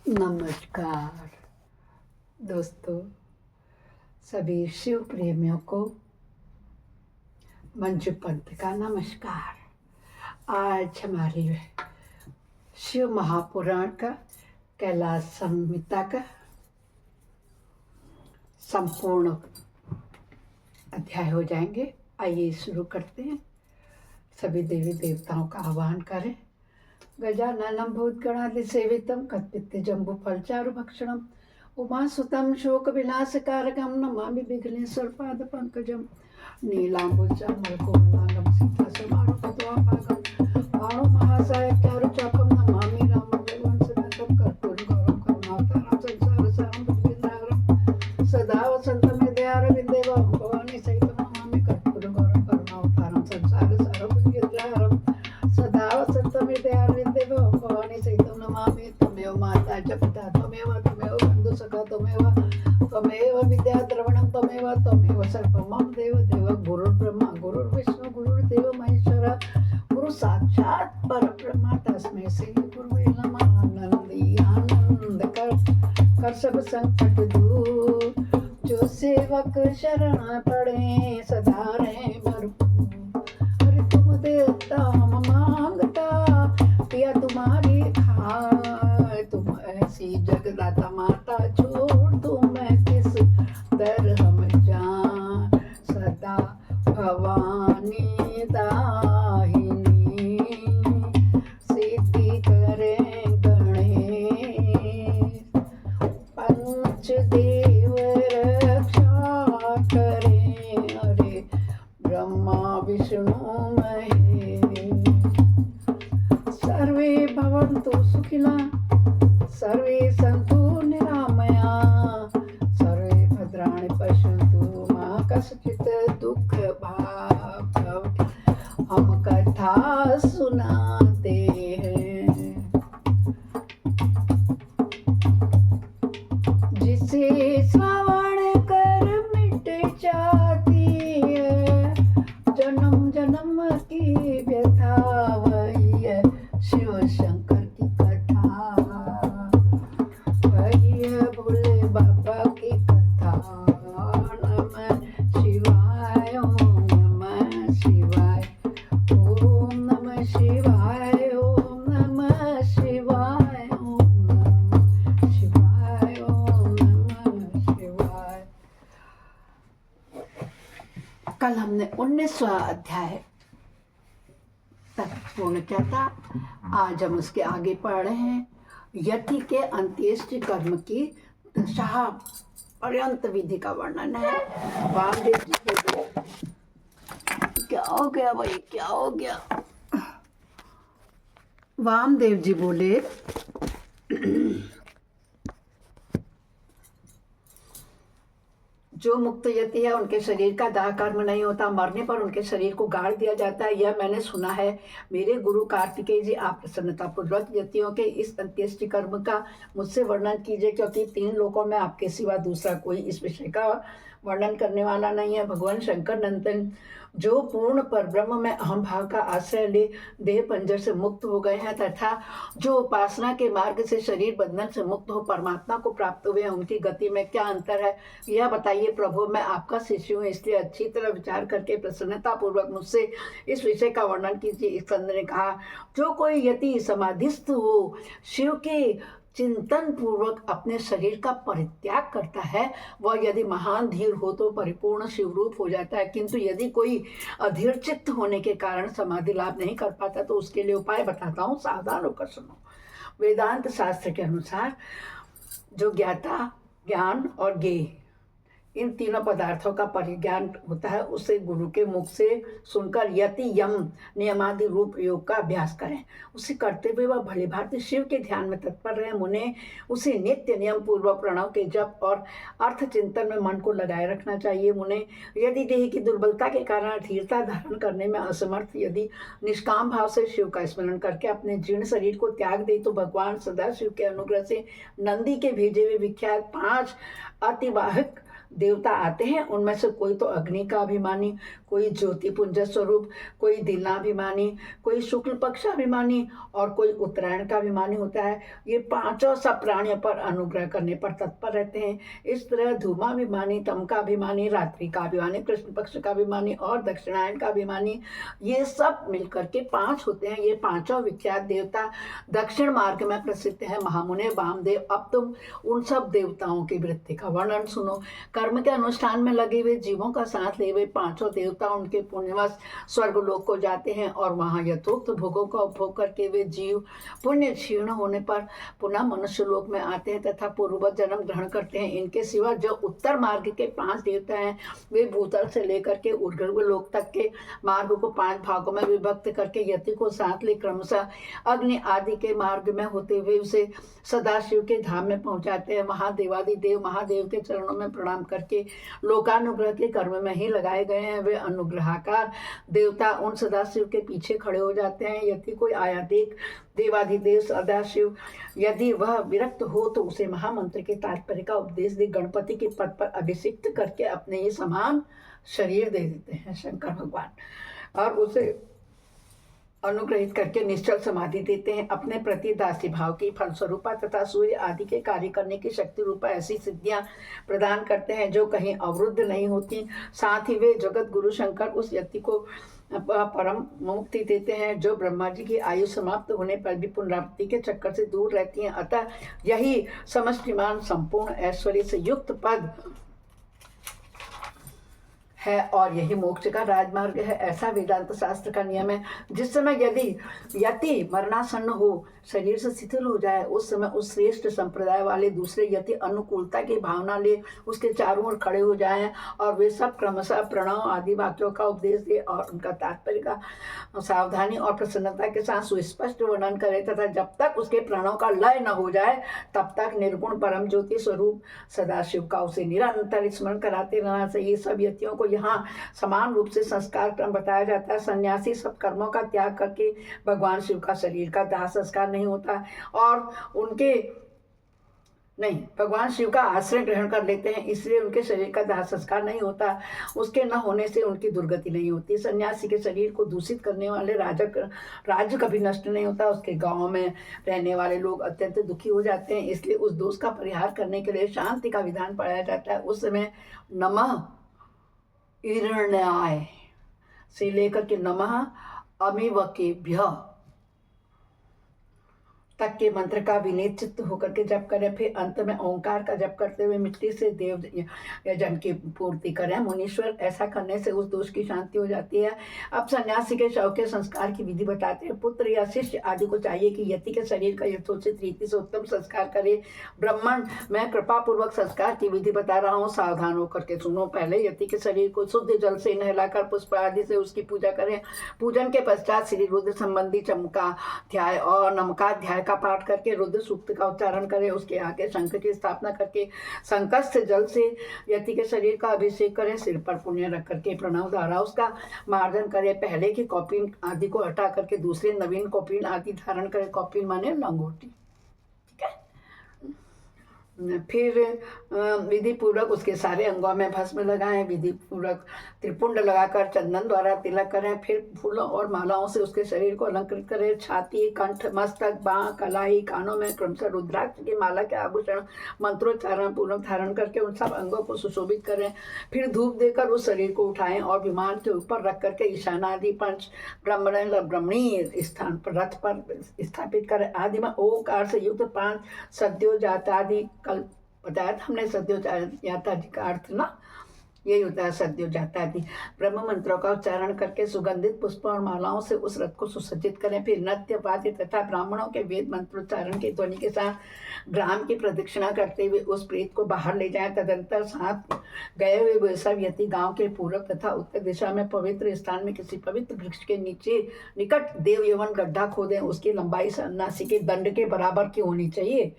नमस्कार दोस्तों, सभी शिव प्रेमियों को मंजू पंत का नमस्कार। आज हमारी शिव महापुराण का कैलाश संहिता का संपूर्ण अध्याय हो जाएंगे। आइए शुरू करते हैं। सभी देवी देवताओं का आह्वान करें। गजाननं भूतगणादिसेवितं कत्पित्तजम्बुफलचारुभक्षणम् उमासुतं शोकविनाशकारकं नमामि विघ्नेश्वरपादपङ्कजं नीलाम्बुजामलकोमलाङ्गं सीतासमारुपद्वापाकं भाणुमहासायकचारुचापं नमामि रामदेवं सततं कर्पूरगौरवं करुणावतारं संसारसारं भुजगेन्द्रहारं सदा वसन्तं हृदयारविन्दे भवानी सहितं नमामि कर्पूरगौरवं करुणावतारं संसारसारं भुजगेन्द्रहारं सदा वसन्तं हृदयारविन्दे भवानी सहितं नमामि। त्वमेव माता च पिता त्वमेव बन्धुसखा त्वमेव विद्याद्रविणं त्वमेव सर्वं मम देव गुरुर्ब्रह्मा गुरुर्विष्णु गुरुर्देवो महेश्वरा गुरु साक्षात् परब्रह्म तस्मै श्री गुरुवे नमः। आनंद कर सब संकट दूर, जो सेवक शरण पड़े सदा रहे भरपूर। अरे तुम देवता हम मांगता, पिया तुम्हारी खाए, तुम ऐसी जगदाता माता, छोड़ तुम किस दर हम जान। सदा भवानी दाहिनी, सिद्धि करें गणेश, पंचदेव रक्षा करें। अरे ब्रह्मा विष्णु महेश, सर्वे भवन्तु सुखिनः सर्वे सन्तु निरामया, सर्वे भद्राणि पश्यन्तु मा कश्चित् दुःखभाग् भवेत्। हम कथा सुनाते हैं, जिसे श्रवण कर मिट जाती है जन्म जन्म की व्यथा, वही है शिव शंकर की कथा, वही है भोले बाबा की कथा। नमः शिवाय ओम नमः शिवाय ओम नमः शिवाय ओम नमः शिवाय ओम नमः शिवाय ओम नमः शिवाय। कल हमने 19वां अध्याय तक पूर्ण किया था। आज हम उसके आगे पढ़ रहे हैं। यति के अंत्येष्टि कर्म की दशा पर्यंत विधि का वर्णन है। वामदेव जी बोले, क्या हो गया भाई, क्या हो गया? वामदेव जी बोले, जो मुक्त यति है उनके शरीर का दाह कर्म नहीं होता, मरने पर उनके शरीर को गाड़ दिया जाता है। यह मैंने सुना है। मेरे गुरु कार्तिकेय जी, आप प्रसन्नतापूर्वक यतियों के इस अंत्येष्टि कर्म का मुझसे वर्णन कीजिए, क्योंकि 3 लोकों में आपके सिवा दूसरा कोई इस विषय का वर्णन करने वाला नहीं है। भगवान शंकर नंदन, जो पूर्ण परब्रह्म में अहम भाव का आश्रय ले देह पंजर से मुक्त हो गए हैं, तथा जो उपासना के मार्ग से शरीर बंधन से मुक्त हो परमात्मा को प्राप्त हुए हैं, उनकी गति में क्या अंतर है, यह बताइए प्रभु। मैं आपका शिष्य हूँ, इसलिए अच्छी तरह विचार करके प्रसन्नता पूर्वक मुझसे इस विषय का वर्णन कीजिए। स्कंद ने कहा, जो कोई यति समाधिस्थ हो, शिव के चिंतन पूर्वक अपने शरीर का परित्याग करता है, वह यदि महान धीर हो तो परिपूर्ण शिवरूप हो जाता है। किंतु यदि कोई अधीर चित्त होने के कारण समाधि लाभ नहीं कर पाता, तो उसके लिए उपाय बताता हूँ, सावधान होकर सुनो। वेदांत शास्त्र के अनुसार जो ज्ञाता, ज्ञान और ज्ञेय, इन तीनों पदार्थों का परिज्ञान होता है, उसे गुरु के मुख से सुनकर यति यम नियमादि रूप योग का अभ्यास करें। उसे करते हुए वह भली भांति शिव के ध्यान में तत्पर रहे। मुने उसे नित्य नियम पूर्वक प्रणव के जप और अर्थ चिंतन में मन को लगाए रखना चाहिए। मुने यदि देह की दुर्बलता के कारण धीरता धारण करने में असमर्थ, यदि निष्काम भाव से शिव का स्मरण करके अपने जीर्ण शरीर को त्याग दे, तो भगवान सदा शिव के अनुग्रह से नंदी के भेजे हुए विख्यात 5 अतिवाहक देवता आते हैं उनमें से कोई तो अग्नि का अभिमानी, कोई ज्योति पुंज स्वरूप, कोई दिनाभिमानी, कोई शुक्ल पक्षाभिमानी और कोई उत्तरायण का अभिमानी होता है। ये पांचों सब प्राणियों पर अनुग्रह करने पर तत्पर रहते हैं। इस तरह धूमाभिमानी, तम का अभिमानी, रात्रि का अभिमानी, कृष्ण पक्ष का अभिमानी और दक्षिणायन का अभिमानी, ये सब मिलकर के 5 होते हैं। ये पांचों विख्यात देवता दक्षिण मार्ग में प्रसिद्ध है। महामुने वामदेव, अब तुम उन सब देवताओं की वृत्ति का वर्णन सुनो। कर्म के अनुष्ठान में लगे हुए जीवों का साथ ले हुए पांचों देवता उनके पुण्यवश स्वर्गलोक को जाते हैं और वहां यथोक्त भोगों का उपभोग करके वे जीव पुण्य क्षीण होने पर पुनः मनुष्य लोक में आते हैं तथा पूर्ववत जन्म ग्रहण करते हैं। इनके सिवा जो उत्तर मार्ग के 5 देवता हैं वे भूतल से लेकर के ऊर्ध्व लोक तक के मार्ग को 5 भागों में विभक्त करके यति को साथ ले क्रमशः अग्नि आदि के मार्ग में होते हुए उसे सदाशिव के धाम में पहुंचाते हैं। महादेवादिदेव महादेव के चरणों में प्रणाम करके लोकानुग्रह के कर्म में ही लगाए गए हैं। वे अनुग्रहाकार देवता उन सदाशिव के पीछे खड़े हो जाते हैं। यदि कोई आया देख देवाधिदेव सदाशिव यदि वह विरक्त हो तो उसे महामंत्र के तात्पर्य का उपदेश दे गणपति के पद पर अभिषिक्त करके अपने ही समान शरीर दे देते हैं शंकर भगवान और उसे अनुग्रहित करके निश्चल समाधि देते हैं। अपने प्रति दासी भाव की फलस्वरूपा तथा सूर्य आदि के कार्य करने की शक्ति रूपा ऐसी सिद्धियां प्रदान करते हैं जो कहीं अवरुद्ध नहीं होती। साथ ही वे जगत गुरु शंकर उस व्यक्ति को परम मुक्ति देते हैं जो ब्रह्मा जी की आयु समाप्त होने पर भी पुनरावृत्ति के चक्कर से दूर रहती हैं। अतः यही समष्टिमान संपूर्ण ऐश्वर्य से युक्त पद है और यही मोक्ष का राजमार्ग है, ऐसा वेदांत शास्त्र का नियम है। जिस समय यदि यति मरणासन्न हो, शरीर से शिथिल हो जाए, उस समय उस श्रेष्ठ संप्रदाय वाले दूसरे यति अनुकूलता की भावना ले उसके चारों ओर खड़े हो जाएं और वे सब क्रमशः प्रणव आदि वाक्यों का उपदेश दे और उनका तात्पर्य का सावधानी और प्रसन्नता के साथ सुस्पष्ट वर्णन करे तथा जब तक उसके प्राणों का लय न हो जाए तब तक निर्गुण परम ज्योति स्वरूप सदाशिव का उसे निरंतर स्मरण कराते रहना चाहिए। सब यतियों को यहाँ समान रूप से संस्कार क्रम बताया जाता है। सन्यासी सब कर्मों का त्याग करके भगवान शिव का शरीर का दाह संस्कार नहीं होता और उनके नहीं भगवान शिव का आश्रय ग्रहण कर लेते हैं, इसलिए उनके शरीर का दाह संस्कार नहीं होता। उसके न होने से उनकी दुर्गति नहीं होती। सन्यासी के शरीर को दूषित करने वाले राज्य कभी नष्ट नहीं होता। उसके गांव में रहने वाले लोग अत्यंत दुखी हो जाते हैं, इसलिए उस दोष का परिहार करने के लिए शांति का विधान पढ़ाया जाता है। उस समय नमः ईर्ण्याय से लेकर के नमः अमिवकेभ्यः तक के मंत्र का विनीत चित्त होकर के जप करें। फिर अंत में ओंकार का जप करते हुए मिट्टी से देव यजन की पूर्ति करें। मुनीश्वर ऐसा करने से उस दोष की शांति हो जाती है। अब सन्यासी के शव के संस्कार की विधि बताते हैं। पुत्र या शिष्य आदि को चाहिए कि यति के शरीर का यथोचित रीति से उत्तम संस्कार करे। ब्राह्मण, मैं कृपा पूर्वक संस्कार की विधि बता रहा हूँ, सावधान होकर के सुनो। पहले यति के शरीर को शुद्ध जल से नहलाकर पुष्प आदि से उसकी पूजा करें। पूजन के पश्चात श्री रुद्र संबंधी चमकाध्याय और नमकाध्याय का पाठ करके रुद्र सूक्त का उच्चारण करें। उसके आगे शंख की स्थापना करके शंखस्थ जल से यति के शरीर का अभिषेक करें। सिर पर पुण्य रख करके प्रणव द्वारा उसका मार्जन करें। पहले की कौपीन आदि को हटा करके दूसरे नवीन कौपीन आदि धारण करें। कौपीन माने लंगोटी, ठीक है। फिर विधि पूर्वक उसके सारे अंगों में भस्म लगाएं। विधि पूर्वक त्रिपुंड लगाकर चंदन द्वारा तिलक करें। फिर फूलों और मालाओं से उसके शरीर को अलंकृत करें। छाती, कंठ, मस्तक, बाँ, कलाई, कानों में क्रमशः रुद्राक्ष की माला के आभूषण मंत्रोच्चारण पूर्वक धारण करके उन सब अंगों को सुशोभित करें। फिर धूप देकर उस शरीर को उठाएं और विमान के ऊपर रख करके ईशानादि पंच ब्रह्मणी स्थान पर रथ पर स्थापित करें। आदि में ओंकार से युक्त 5 सद्योजातादि, कल बताया था हमने सद्योजातादि का अर्थ ना, यही होता है सद्योजातादि। ब्रह्म मंत्रों का उच्चारण करके सुगंधित पुष्पों और मालाओं से उस रथ को सुसज्जित करें। फिर नृत्य वाद्य तथा ब्राह्मणों के वेद मंत्रोच्चारण की ध्वनि के साथ ग्राम की प्रदक्षिणा करते हुए उस प्रेत को बाहर ले जाएं। तदंतर साथ गए हुए वे सब यति गांव के पूर्व तथा उत्तर दिशा में पवित्र स्थान में किसी पवित्र वृक्ष के नीचे निकट देव यवन गड्ढा खोदें। उसकी लंबाई सन्यासी के दंड के बराबर की होनी चाहिए।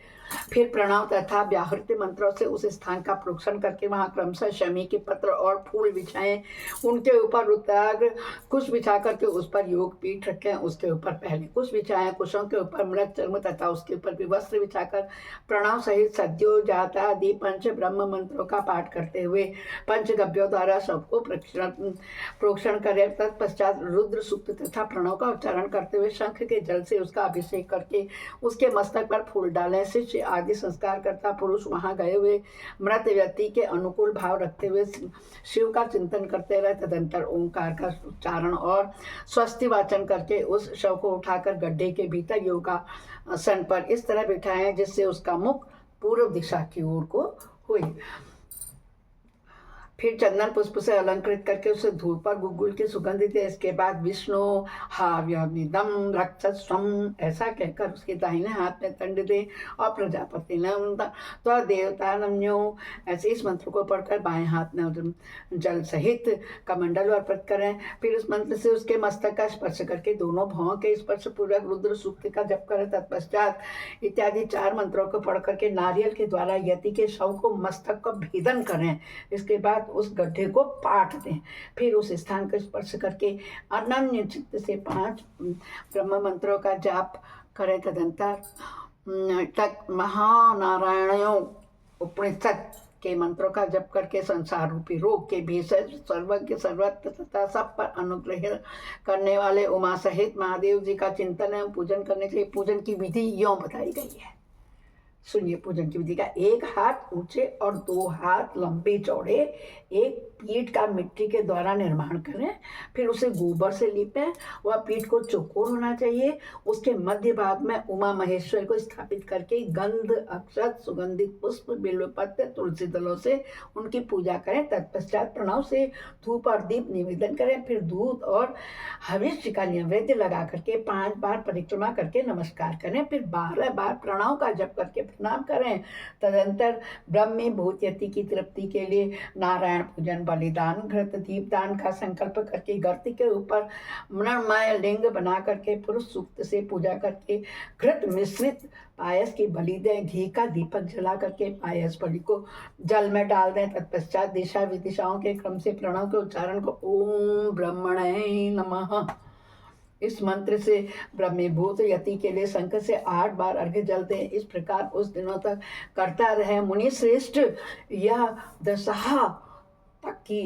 फिर प्रणव तथा व्याहृत मंत्रों से उस स्थान का प्रोक्षण करके वहां क्रमशः शमी के पत्र पत्र और फूल बिछाएं, उनके ऊपर रुद्राक्ष कुश बिछा करके उस पर योग पीठ रखें, उसके ऊपर पहले कुश बिछाएं, कुशों के ऊपर मृग चर्म तथा उसके ऊपर भी वस्त्र बिछाकर प्रणव सहित सद्यो जाता आदि पंच ब्रह्म मंत्रों का पाठ करते हुए पंचगव्यों द्वारा सबको प्रोक्षण करें। तत्पश्चात रुद्र सूक्त तथा प्रणव का उच्चारण करते हुए शंख के जल से उसका अभिषेक करके उसके मस्तक पर फूल डालें। शिष्य आदि संस्कार करता पुरुष वहां गए हुए मृत व्यक्ति के अनुकूल भाव रखते हुए शिव का चिंतन करते रहे। तदंतर ओंकार का उच्चारण और स्वस्ति वाचन करके उस शव को उठाकर गड्ढे के भीतर योगासन पर इस तरह बिठाएं जिससे उसका मुख पूर्व दिशा की ओर को हुए। फिर चंदन पुष्प से अलंकृत करके उसे धूप पर गुग्गुल की सुगंध दे। इसके बाद विष्णु हाव्यमिदम रक्षस्वम ऐसा कहकर उसके दाहिने हाथ में दंड दे और प्रजापति नम तो देवता नम्यो ऐसे इस मंत्र को पढ़कर बाएं हाथ में जल सहित कमंडल अर्पित करें। फिर उस मंत्र से उसके मस्तक का स्पर्श करके दोनों भावों के स्पर्श पूर्वक रुद्र सूक्त का जप करें। तत्पश्चात इत्यादि 4 मंत्रों को पढ़ करके नारियल के द्वारा यति के शव को मस्तक को भेदन करें। इसके बाद उस गड्ढे को पाट दें। फिर उस स्थान को स्पर्श करके अनन्य चित्त से 5 ब्रह्म मंत्रों का जाप करें। तदंतर तक महानारायणों उपनिषद के मंत्रों का जप करके संसार रूपी रोग के भीषण सर्वज्ञ सर्वत्र तथा सब पर अनुग्रह करने वाले उमा सहित महादेव जी का चिंतन एवं पूजन करने के लिए पूजन की विधि यों बताई गई है। सुनिए पूजन की विधि का। 1 हाथ ऊंचे और 2 हाथ लंबे चौड़े एक पीठ का मिट्टी के द्वारा निर्माण करें। फिर उसे गोबर से लीपें। वह पीठ को चौकोर होना चाहिए। उसके मध्य भाग में उमा महेश्वर को स्थापित करके गंध अक्षत सुगंधित पुष्प बिल्वपत्र तुलसी दलों से उनकी पूजा करें। तत्पश्चात प्रणव से धूप और दीप निवेदन करें। फिर दूध और हविष्य का नैवेद्य लगा करके 5 बार परिक्रमा करके नमस्कार करें। फिर 12 बार प्रणव का जप करके प्रणाम करें। तदंतर ब्रह्मी भूत यति की तृप्ति के लिए नारायण पूजन बलिदान घृत दीपदान का संकल्प करके गर्त के ऊपर मृण्मय लिंग बना करके पुरुष सूक्त से पूजा करके घृत मिश्रित पायस की बलि दें। घी का दीपक जला करके पायस बलि को जल में डाल दें। तत्पश्चात दिशा विदिशाओं के क्रम से प्रणव के उच्चारण को ओम ब्रह्मणे नमः इस मंत्र से ब्रह्मीभूत यति के लिए शंख से 8 बार अर्घ्य जल दें। इस प्रकार उस दिनों तक करता रहे। मुनि श्रेष्ठ यह दशहा तक की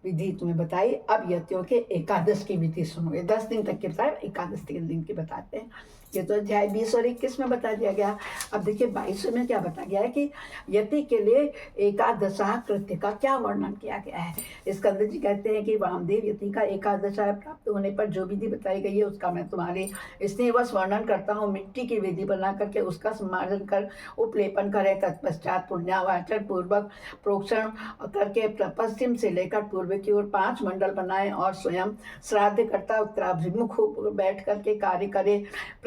विधि तुम्हें बताई। अब यतियों के एकादश की विधि सुनोगे। 10 दिन तक की बताए, एकादश के दिन की बताते हैं। ये तो अध्याय 20 और 21 में बता दिया गया। अब देखिए 22 में क्या बता गया है कि यति के लिए एकादशा कृत्य का क्या वर्णन किया गया है। स्कंद जी कहते हैं कि वामदेव यति का एकादशा प्राप्त होने पर जो विधि बताई गई है उसका मैं तुम्हारे स्नेहवश वर्णन करता हूँ। मिट्टी की विधि बना करके उसका सम्मार्जन कर उपलेपन करें। तत्पश्चात पुण्यावाचन पूर्वक प्रोक्षण करके पश्चिम से लेकर पूर्व की ओर 5 मंडल बनाएं और स्वयं श्राद्ध करता उत्तराभिमुख बैठ करके कार्य करे।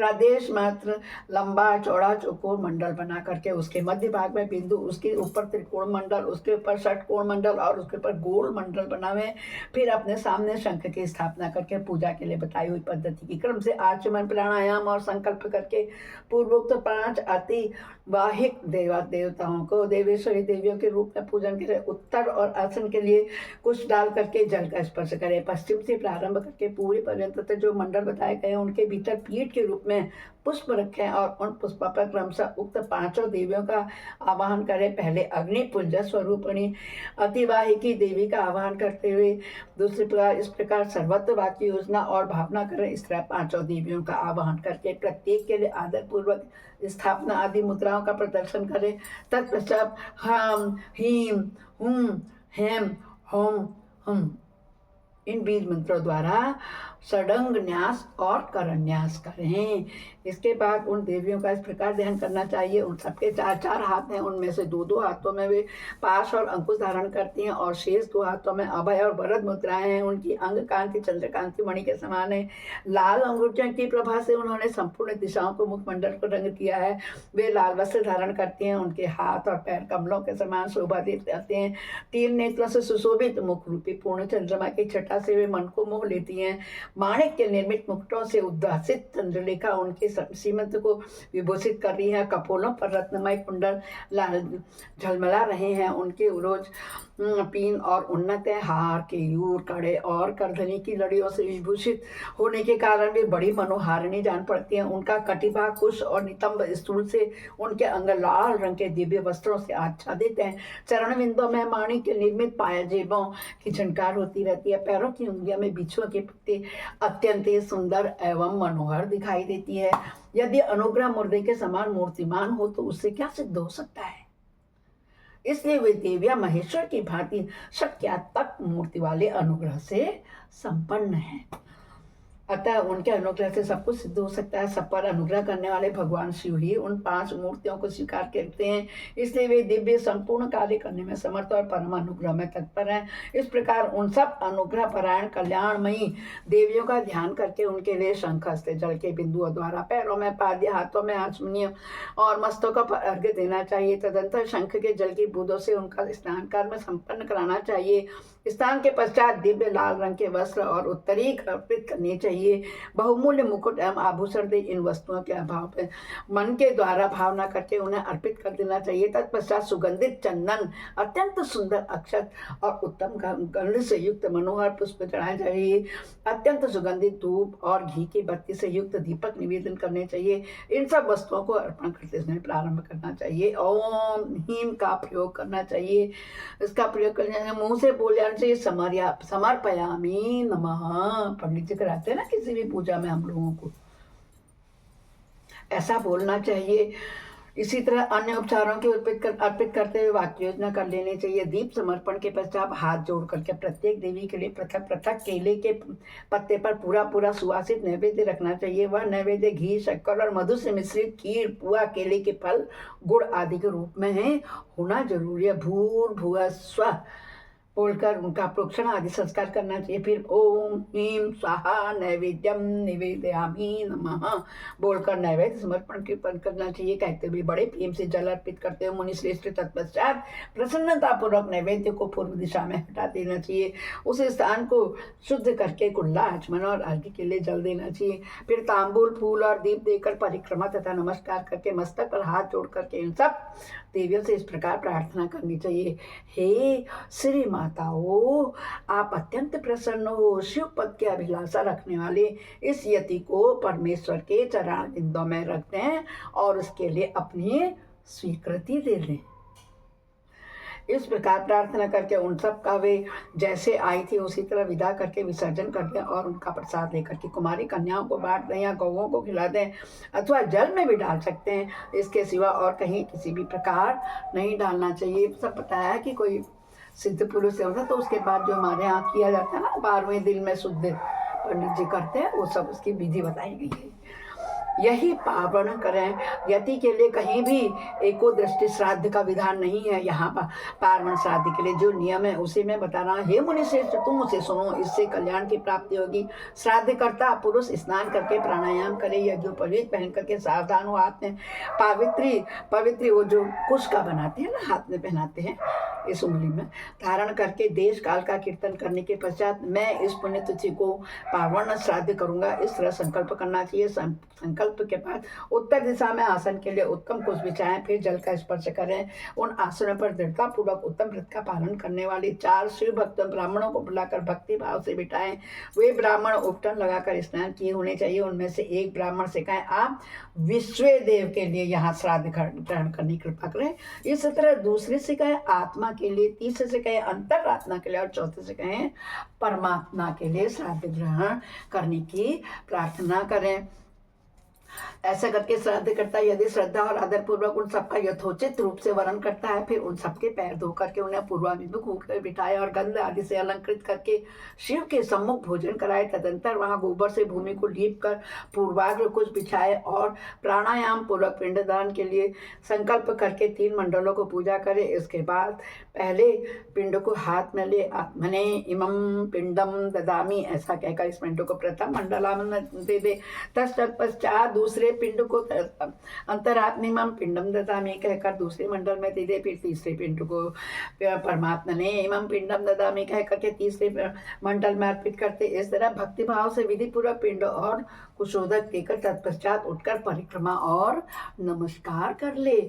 प्रदेश मात्र लंबा चौड़ा चौकोर मंडल बना करके उसके मध्य भाग में बिंदु, उसके ऊपर त्रिकोण मंडल, उसके ऊपर षटकोण मंडल और उसके ऊपर गोल मंडल बनावे। फिर अपने सामने शंख की स्थापना करके पूजा के लिए बताई हुई पद्धति की क्रम से आचमन प्राणायाम और संकल्प करके पूर्वोक्त 5 अति वाहिक देवताओं को देवेश्वरी देवियों के रूप में पूजन के लिए उत्तर और आसन के लिए कुछ डाल करके जल का स्पर्श करें। पश्चिम से प्रारंभ करके पूरी पर्यंत तक जो मंडल बताए गए उनके भीतर पीठ के रूप में पुष्प रखें और उन पुष्प पर क्रमशः उक्त 5 देवियों का आवाहन करें। पहले अग्नि पुंज स्वरूपिणी अतिवाहिकी देवी का आवाहन करते हुए दूसरी प्रकार इस प्रकार सर्वत्र वाक्य योजना और भावना करें। इस तरह 5 देवियों का आवाहन करके प्रत्येक के लिए आदर पूर्वक स्थापना आदि मुद्राओं का प्रदर्शन करें। तत्पश्चात हम हीम हुम हेम होम हम इन बीज मंत्रों द्वारा षडंग न्यास और करन्यास करें। इसके बाद उन देवियों का इस प्रकार ध्यान करना चाहिए। उन सबके 4-4 हाथ हैं, उनमें से 2-2 हाथों में वे पाश और अंकुश धारण करती हैं और शेष 2 हाथों में अभय और वरद मुद्राएं हैं। उनकी अंग कांति चंद्रकांति मणि के समान है। लाल अंगूठियों की प्रभा से उन्होंने संपूर्ण दिशाओं को मुखमंडल को रंग दिया है। वे लाल वस्त्र धारण करती हैं। उनके हाथ और पैर कमलों के समान शोभा देते हैं। 3 नेत्रों से सुशोभित मुख रूपी पूर्ण चंद्रमा की छटा से वे मन को मोह लेती हैं। माणिक के निर्मित मुकुटों से उद्भासित चंद्रलेखा उनके सीमंत को विभूषित कर रही हैं। कपोलों पर रत्नमय कुंडल लाल झलमला रहे हैं। उनके उरोज पीन और उन्नत हार, केयूर, कड़े और करधनी की लड़ियों से विभूषित होने के कारण वे बड़ी मनोहारिणी जान पड़ती हैं। उनका कटिबा, कुश और नितंब स्थूल से उनके अंग लाल रंग के दिव्य वस्त्रों से आच्छादित हैं। चरण बिंदों में माणिक के निर्मित पायजेबों की झनकार होती रहती है। पैरों की उंगलियों में बिच्छुओं के पत्ते अत्यंत सुंदर एवं मनोहर दिखाई देती है। यदि अनुग्रह मुर्दे के समान मूर्तिमान हो तो उससे क्या सिद्ध हो सकता है। इसलिए वे देविया महेश्वर की भांति शक्यात्मक मूर्ति वाले अनुग्रह से संपन्न है। अतः उनके अनुग्रह से सब कुछ सिद्ध हो सकता है। सब पर अनुग्रह करने वाले भगवान शिव ही उन 5 मूर्तियों को स्वीकार करते हैं। इसलिए वे दिव्य संपूर्ण कार्य करने में समर्थ और परम अनुग्रह में तत्पर हैं। इस प्रकार उन सब अनुग्रह परायण कल्याणमयी देवियों का ध्यान करके उनके लिए शंख, हस्ते जल के बिंदुओं द्वारा, पैरों में पाद्य, हाथों में आचमनीय और मस्तकों पर अर्घ्य देना चाहिए। तदंतर शंख के जल की बूंदों से उनका स्नान कर्म संपन्न कराना चाहिए। स्नान के पश्चात दिव्य लाल रंग के वस्त्र और उत्तरीक अर्पित करने चाहिए। बहुमूल्य मुकुट एवं आभूषण दे इन वस्तुओं के अभाव में मन के द्वारा भावना करके उन्हें अर्पित कर देना चाहिए। तत्पश्चात सुगंधित चंदन, अत्यंत सुंदर अक्षत और उत्तम गंध से युक्त मनोहर पुष्प चढ़ाए चाहिए। अत्यंत सुगंधित धूप और घी की बत्ती से युक्त दीपक निवेदन करने चाहिए। इन सब वस्तुओं को अर्पण करते समय प्रारंभ करना चाहिए। ओम हीम का प्रयोग करना चाहिए। इसका प्रयोग करने मुंह से बोल जाने से समर्पयामि नमः पंडित जी कराते हैं ना किसी भी पूजा में हम लोगों को ऐसा बोलना चाहिए। इसी तरह अन्य उपचारों के अर्पित करते हुए वाक्य योजना कर लेनी चाहिए। दीप समर्पण के पश्चात हाथ जोड़ करके प्रत्येक देवी के लिए पृथक पृथक केले के पत्ते पर पूरा पूरा सुवासित नैवेद्य रखना चाहिए। वह नैवेद्य घी, शक्कर और मधु से मिश्रित खीर, पुआ, केले के फल, गुड़ आदि के रूप में है होना जरूरी है। भूर्भुवः स्वः बोलकर उनका प्रोक्षण आदि संस्कार करना चाहिए। फिर ओम ह्रीं स्वाहा नैवेद्यम निवेदयामि नमः बोलकर नैवेद्य समर्पण करना चाहिए। कहते हुए बड़े प्रेम से जल अर्पित करते हुए मुनि श्रेष्ठ तत्पश्चात प्रसन्नता पूर्वक नैवेद्य को पूर्व दिशा में हटा देना चाहिए। उस स्थान को शुद्ध करके कुल्ला, आचमन और अर्घ्य के लिए जल देना चाहिए। फिर तांबूल, फूल और दीप देकर परिक्रमा तथा नमस्कार करके मस्तक पर हाथ जोड़ करके इन सब देवियों से इस प्रकार प्रार्थना करनी चाहिए। हे श्री माताओं, आप अत्यंत प्रसन्न हो। शिव पद के अभिलाषा रखने वाले इस यति को परमेश्वर के चरण बिंदों में रखते हैं और उसके लिए अपनी स्वीकृति दे लें। इस प्रकार प्रार्थना करके उन सब का वे जैसे आई थी उसी तरह विदा करके विसर्जन कर दें और उनका प्रसाद लेकर के कुमारी कन्याओं को बांट दें या गौओं को खिला दें अथवा जल में भी डाल सकते हैं। इसके सिवा और कहीं किसी भी प्रकार नहीं डालना चाहिए। सब बताया कि कोई सिद्ध पुरुष से होता तो उसके बाद जो हमारे यहाँ किया जाता है ना 12वें दिन में शुद्ध पंडित जी करते हैं, वो सब उसकी विधि बताई गई है। यही पावन करें। यति के लिए कहीं भी एको दृष्टि श्राद्ध का विधान नहीं है। यहाँ पर पावन श्राद्ध के लिए जो नियम है उसी में बता रहा है। हे मुनि श्रेष्ठ, तुम उसे सुनो, इससे कल्याण की प्राप्ति होगी। श्राद्ध करता पुरुष स्नान करके प्राणायाम करे, यज्ञोपवीत पहन करके सावधान हो, हाथ में पवित्री वो जो कुश का बनाते हैं ना, हाथ में पहनाते हैं इस उंगली में, धारण करके देश काल का कीर्तन करने के पश्चात मैं इस पुण्य तिथि को पावन श्राद्ध करूंगा, इस तरह संकल्प करना चाहिए। संकल्प के बाद उत्तर दिशा में आसन के लिए उत्तम कुश बिछाएं, फिर जल का स्पर्श करें। उन आसनों पर दृढ़ता पूर्वक उत्तम व्रत का पालन करने वाले 4 शिव भक्त ब्राह्मणों को बुलाकर भक्ति भाव से बिठाएं। वे ब्राह्मण उपटन लगाकर स्नान किए होने चाहिए। उनमें से एक ब्राह्मण से कहें आप विश्व देव के लिए यहाँ श्राद्ध ग्रहण करने की कृपा करें। इस तरह दूसरे से कहें आत्मा के लिए, तीसरे से कहें अंतरात्मा के लिए और चौथे से कहें परमात्मा के लिए श्राद्ध ग्रहण करने की प्रार्थना करें। ऐसा करके श्राद्ध करता यदि श्रद्धा और आदर पूर्वक उन सबका यथोचित रूप से वरण करता है, फिर उन सबके पैर धो करके उन्हें पूर्वाभिमुख होकर बिठाए और गंध आदि से अलंकृत करके शिव के सम्मुख भोजन कराए। तदंतर वहां गोबर से भूमि को लीप कर पूर्वाग्र कुछ बिछाए और प्राणायाम पूर्वक पिंडदान के लिए संकल्प करके 3 मंडलों को पूजा करे। इसके बाद पहले पिंड को हाथ में ले आत्मने इमं पिंडम ददामी ऐसा कहकर इस पिंड को प्रथम मंडला में दे दे। तत्पश्चात दूसरे पिंड को अंतरात्मा पिंडम ददामी कहकर दूसरे मंडल में दे दे, फिर तीसरे पिंड को परमात्मा ने इमम पिंडम ददामी कह करके तीसरे मंडल में अर्पित करते। इस तरह भक्ति भाव से विधि पूर्वक पिंड और कुशोदक देकर तत्पश्चात उठकर परिक्रमा और नमस्कार कर ले।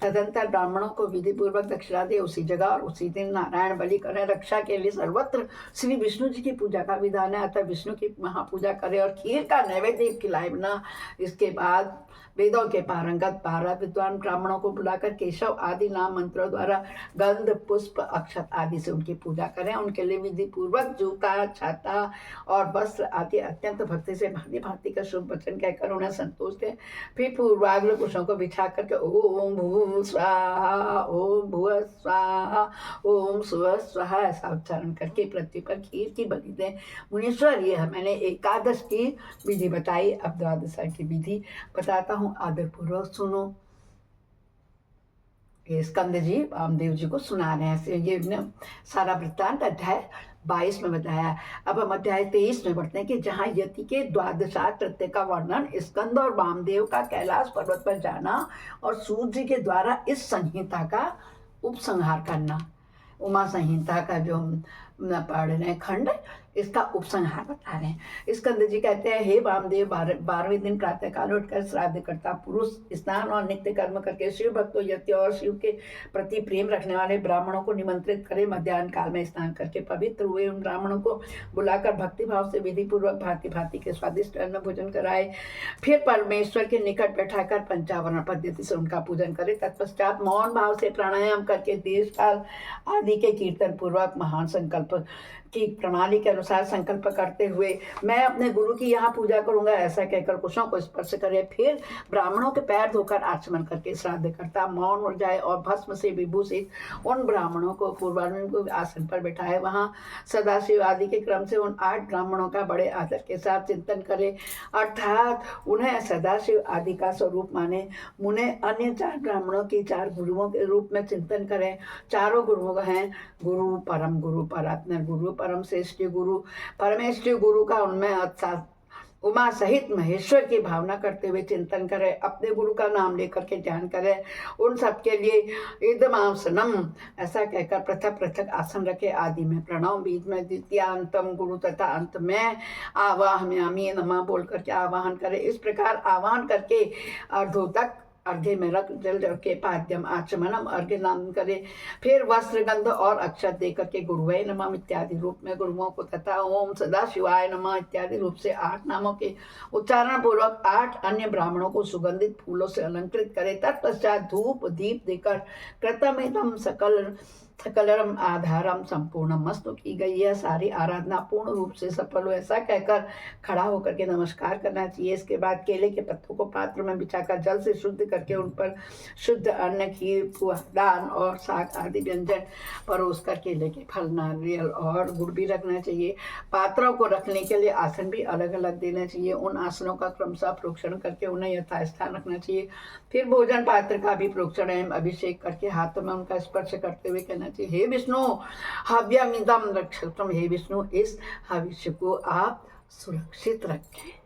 तदंतर ब्राह्मणों को विधि पूर्वक दक्षिणा दे। उसी जगह और उसी दिन नारायण बलि करें। रक्षा के लिए सर्वत्र श्री विष्णु जी की पूजा का विधान है, अतः विष्णु की महापूजा करे और खीर का नैवेद्य खिलाए बिना। इसके बाद वेदों के पारंगत 12 विद्वान ब्राह्मणों को बुलाकर केशव आदि नाम मंत्रों द्वारा गंध पुष्प अक्षत आदि से उनकी पूजा करें। उनके लिए विधि पूर्वक जूता छाता और वस्त्र आदि अत्यंत भक्ति से भांति भांति का शुभ वचन कहकर उन्हें संतोष दें। फिर पूर्वाग्र पुरुषों को बिछा करके ओम भू स्वाहा, ओम भू स्वाहा, ओम सुव स्वाहा ऐसा उच्चारण करके पृथ्वी पर खीर की बलि दें। मुनीश्वर, यह मैंने एकादश की विधि बताई, अब द्वादश की विधि बताता हूँ, आदर पूर्वक सुनो। ये स्कंद जी वामदेव जी को सुना रहे हैं। ये सारा वृत्तांत अध्याय 22 में बताया। अब हम अध्याय 23 में बढ़ते हैं कि जहाँ यति के द्वादशा कृत्य का वर्णन, स्कंद और वामदेव का कैलाश पर्वत पर जाना और सूर्य जी के द्वारा इस संहिता का उपसंहार करना। उमा संहिता का जो हम पढ़ रहे हैं खंड, इसका उपसंहार बता रहे हैं। स्कंद जी कहते हैं, हे वामदेव, 12वें दिन प्रातःकाल उठकर श्राद्ध करता पुरुष स्नान और नित्य कर्म करके शिव भक्तों यज्ञ और शिव के प्रति प्रेम रखने वाले ब्राह्मणों को निमंत्रित करे। मध्याह्न काल में स्नान करके पवित्र हुए उन ब्राह्मणों को बुलाकर भक्ति भाव से विधि पूर्वक भांति भांति के स्वादिष्ट अन्न भोजन कराए। फिर परमेश्वर के निकट बैठाकर पंचावरण पद्धति से उनका पूजन करे। तत्पश्चात मौन भाव से प्राणायाम करके देश काल आदि के कीर्तन पूर्वक महान संकल्प की प्रणाली के अनुसार संकल्प करते हुए मैं अपने गुरु की यहाँ पूजा करूंगा ऐसा कहकर कुशों को स्पर्श करे। फिर ब्राह्मणों के पैर धोकर आचमन करके श्राद्ध करता मौन हो जाए और भस्म से विभूषित उन ब्राह्मणों को पूर्वान्ह को आसन पर बैठाए। वहाँ सदाशिव आदि के क्रम से उन 8 ब्राह्मणों का बड़े आदर के साथ चिंतन करे, अर्थात उन्हें सदाशिव आदि का स्वरूप माने। उन्हें अन्य 4 ब्राह्मणों की 4 गुरुओं के रूप में चिंतन करें। चारों गुरुओं हैं गुरु, परम गुरु, परात्पर गुरु, परम श्रेष्ठ गुरु, परमेष्ठी गुरु का उनमें उमा सहित महेश्वर की भावना करते हुए चिंतन करें। अपने गुरु का नाम लेकर के ध्यान करें। उन सबके लिए इदमासनम ऐसा कहकर पृथक पृथक आसन रखे। आदि में प्रणव, बीच में द्वितीय, अंतम गुरु तथा अंत में आवाहयामि नमः बोल करके आवाहन करें। इस प्रकार आवाहन करके अर्धोतक अर्घ्य में रख जल के पाद्यम आचमनम अर्घ्य नाम करे। फिर वस्त्र गंध और अक्षत देकर के गुरुवे नमः इत्यादि रूप में गुरुओं को तथा ओम सदा शिवाय नमः इत्यादि रूप से 8 नामों के उच्चारण पूर्वक 8 अन्य ब्राह्मणों को सुगंधित फूलों से अलंकृत करे। तत्पश्चात धूप दीप देकर कृतमेदम सकलरम आधारम संपूर्ण मस्तु की गई। यह सारी आराधना पूर्ण रूप से सफल हो ऐसा कहकर खड़ा होकर के नमस्कार करना चाहिए। इसके बाद केले के पत्तों को पात्र में बिछाकर जल से शुद्ध करके उन पर शुद्ध अन्न, खीर, दान और साग आदि व्यंजन परोस कर केले के फल, नारियल और गुड़ भी रखना चाहिए। पात्रों को रखने के लिए आसन भी अलग अलग देना चाहिए। उन आसनों का क्रमशः प्रोक्षण करके उन्हें यथास्थान रखना चाहिए। फिर भोजन पात्र का भी प्रोक्षण एवं अभिषेक करके हाथों में उनका स्पर्श करते हुए कहना चाहिए, हे विष्णु हव्यमिदं रक्षतम, हे विष्णु इस हविष्य को आप सुरक्षित रखें।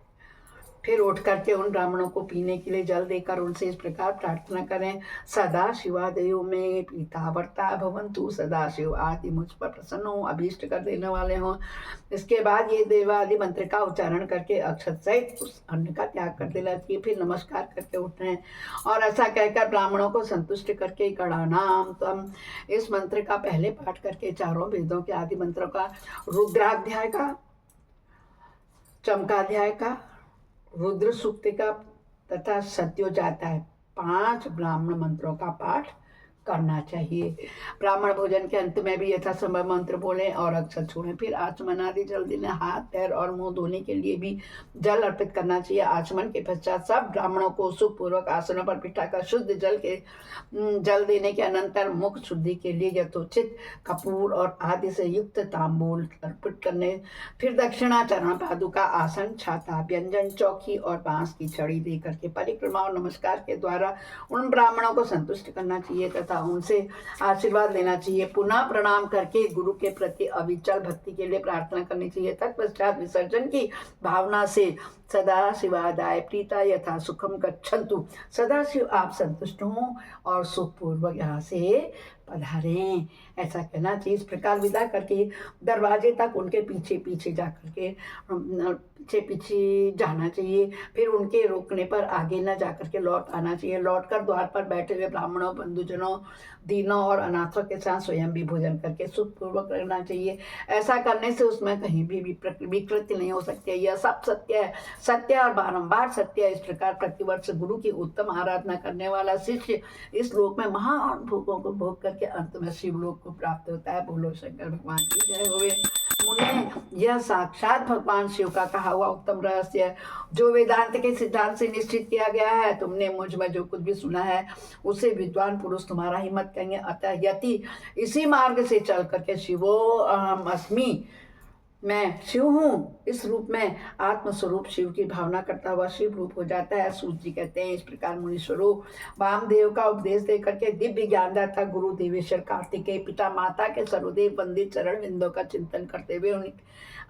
फिर उठ करके उन ब्राह्मणों को पीने के लिए जल देकर उनसे इस प्रकार प्रार्थना करें, सदा शिवादेव में पीता वर्ता भवंतु, सदा शिव आदि मुझ पर प्रसन्न हो, अभीष्ट कर देने वाले हों। इसके बाद ये देवादि मंत्र का उच्चारण करके अक्षत सहित उस अन्न का त्याग कर देना चाहिए। फिर नमस्कार करके उठें और ऐसा कहकर ब्राह्मणों को संतुष्ट करके गणानाम तम इस मंत्र का पहले पाठ करके 4 वेदों के आदि मंत्रों का, रुद्राध्याय का, चमकाध्याय का, रुद्र सूक्त का तथा सत्योजाता 5 ब्राह्मण मंत्रों का पाठ करना चाहिए। ब्राह्मण भोजन के अंत में भी यथासंभव मंत्र बोलें और अक्षत छोड़ें। फिर आचमन आदि जल देने, हाथ पैर और मुंह धोने के लिए भी जल अर्पित करना चाहिए। आचमन के पश्चात सब ब्राह्मणों को सुखपूर्वक आसनों पर बिठाकर शुद्ध जल देने के अनंतर मुख शुद्धि के लिए यथोचित कपूर और आदि से युक्त तांबूल अर्पित करने। फिर दक्षिणाचरण, पादुका, आसन, छाता, व्यंजन, चौकी और बांस की छड़ी दे करके परिक्रमा और नमस्कार के द्वारा उन ब्राह्मणों को संतुष्ट करना चाहिए तथा तथा उनसे आशीर्वाद लेना चाहिए। पुनः प्रणाम करके गुरु के प्रति अविचल भक्ति के लिए प्रार्थना करनी चाहिए। तत्पश्चात विसर्जन की भावना से सदा शिवादाय प्रीता यथा सुखम गच्छन्तु, सदाशिव आप संतुष्ट हों और सुखपूर्वक यहाँ से पधारें, ऐसा कहना चाहिए। इस प्रकार विदा करके दरवाजे तक उनके पीछे पीछे जा करके पीछे पीछे जाना चाहिए। फिर उनके रोकने पर आगे न जा करके लौट आना चाहिए। लौटकर द्वार पर बैठे हुए ब्राह्मणों, बंधुजनों, दीनों और अनाथों के साथ स्वयं भी भोजन करके सुखपूर्वक रहना चाहिए। ऐसा करने से उसमें कहीं भी विकृति नहीं हो सकती है। यह सब सत्य है, सत्य और बारंबार सत्य है। इस प्रकार प्रतिवर्ष गुरु की उत्तम आराधना करने वाला शिष्य इस लोक में महान भोगों को भोग करके अंत में शिवलोक को प्राप्त होता है। बोलो शंकर भगवान की जय होवे। मुने, यह साक्षात भगवान शिव का कहा हुआ उत्तम रहस्य है, जो वेदांत के सिद्धांत से निश्चित किया गया है। तुमने मुझ में जो कुछ भी सुना है उसे विद्वान पुरुष तुम्हारा ही मत कहेंगे। अतः यदि इसी मार्ग से चल करके शिवो अहम अस्मि, मैं शिव हूँ, इस रूप में आत्मस्वरूप शिव की भावना करता हुआ शिव रूप हो जाता है। सूत जी कहते हैं, इस प्रकार मुनीश्वरों वामदेव का उपदेश दे करके दिव्य ज्ञानदाता गुरु देवेश्वर कार्तिकेय पिता माता के सर्वदेव वंदित चरण बिंदों का चिंतन करते हुए उन्हें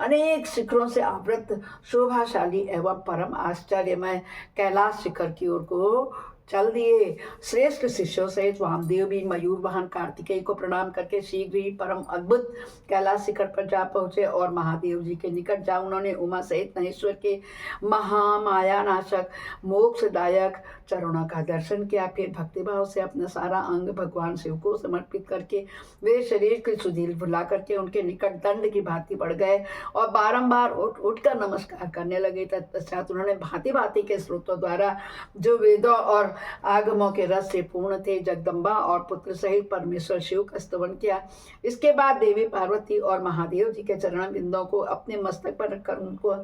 अनेक शिखरों से आवृत शोभाशाली एवं परम आश्चर्यमय कैलाश शिखर की ओर को चल दिए। श्रेष्ठ शिष्यों सहित वामदेव भी मयूर वाहन कार्तिकेय को प्रणाम करके शीघ्र ही परम अद्भुत कैलाश शिखर पर जा पहुंचे और महादेव जी के निकट जा उन्होंने उमा सहित महेश्वर के महामाया नाशक मोक्षदायक चरणों का दर्शन किया। फिर भक्तिभाव से अपना सारा अंग भगवान शिव को समर्पित करके वे शरीर की सुधील भुला करके उनके निकट दंड की भांति बढ़ गए और बारंबार उठकर नमस्कार करने लगे। तत्पश्चात उन्होंने भांति भांति के स्रोतों द्वारा जो वेदों और आगमों के रस से पूर्ण थे जगदम्बा और पुत्र सहित परमेश्वर शिव का स्तवन किया। इसके बाद देवी पार्वती और महादेव जी के चरण बिंदों को अपने मस्तक पर रखकर उनको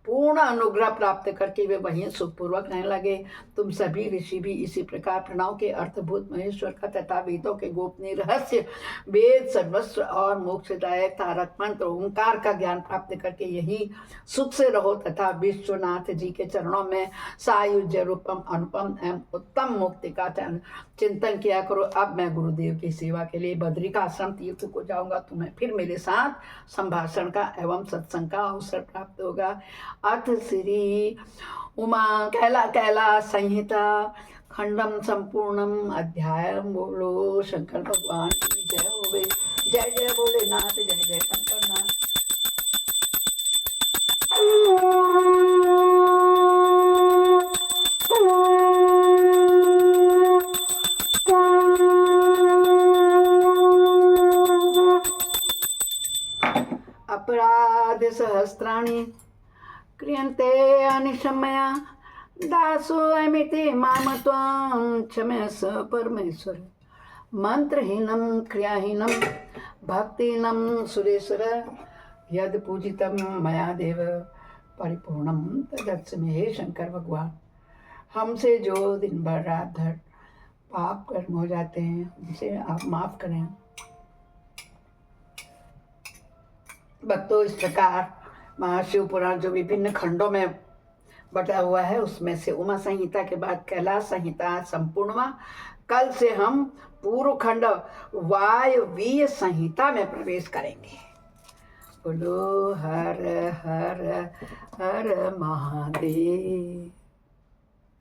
पूर्ण अनुग्रह प्राप्त करके वे वहीं सुखपूर्वक रहने लगे। तुम सभी ऋषि भी इसी प्रकार प्रणव के अर्थभूत महेश्वर का तथा वेदों के गोपनीय रहस्य वेद सर्वस्व और मोक्षदायक तारक मंत्र ओंकार का ज्ञान प्राप्त करके यही सुख से रहो तथा विश्वनाथ जी के चरणों में सायुज्य रूपम अनुपम एवं उत्तम मुक्ति का चिंतन किया करो। अब मैं गुरुदेव की सेवा के लिए बद्रिकाश्रम तीर्थ को जाऊंगा। तुम्हें फिर मेरे साथ संभाषण का एवं सत्संग का अवसर प्राप्त होगा। अथ श्री उमा कैला संहिता खंडम संपूर्णम अध्यायम। बोलो शंकर भगवान की जय होवे। जय जय भोलेनाथ, जय जय शंकरनाथ। अपराध सहस्राणि क्रियन्ते अनिशमया दासो अमिति माम त्वां क्षमस्व परमेश्वर। मंत्रहीनं क्रियाहीनं भक्तिहीनं सुरेश्वर यद पूजितं मया देव परिपूर्णं तदत्स्मि। हे शंकर भगवान, हमसे जो दिन भर रात भर पाप कर्म हो जाते हैं उनसे आप माफ़ करें। भक्तों, इस प्रकार महाशिव पुराण जो विभिन्न खंडों में बटा हुआ है उसमें से उमा संहिता के बाद कैलाश संहिता संपूर्ण हुआ। कल से हम पूर्व खंड वायवीय संहिता में प्रवेश करेंगे। बोलो हर हर हर महादेव।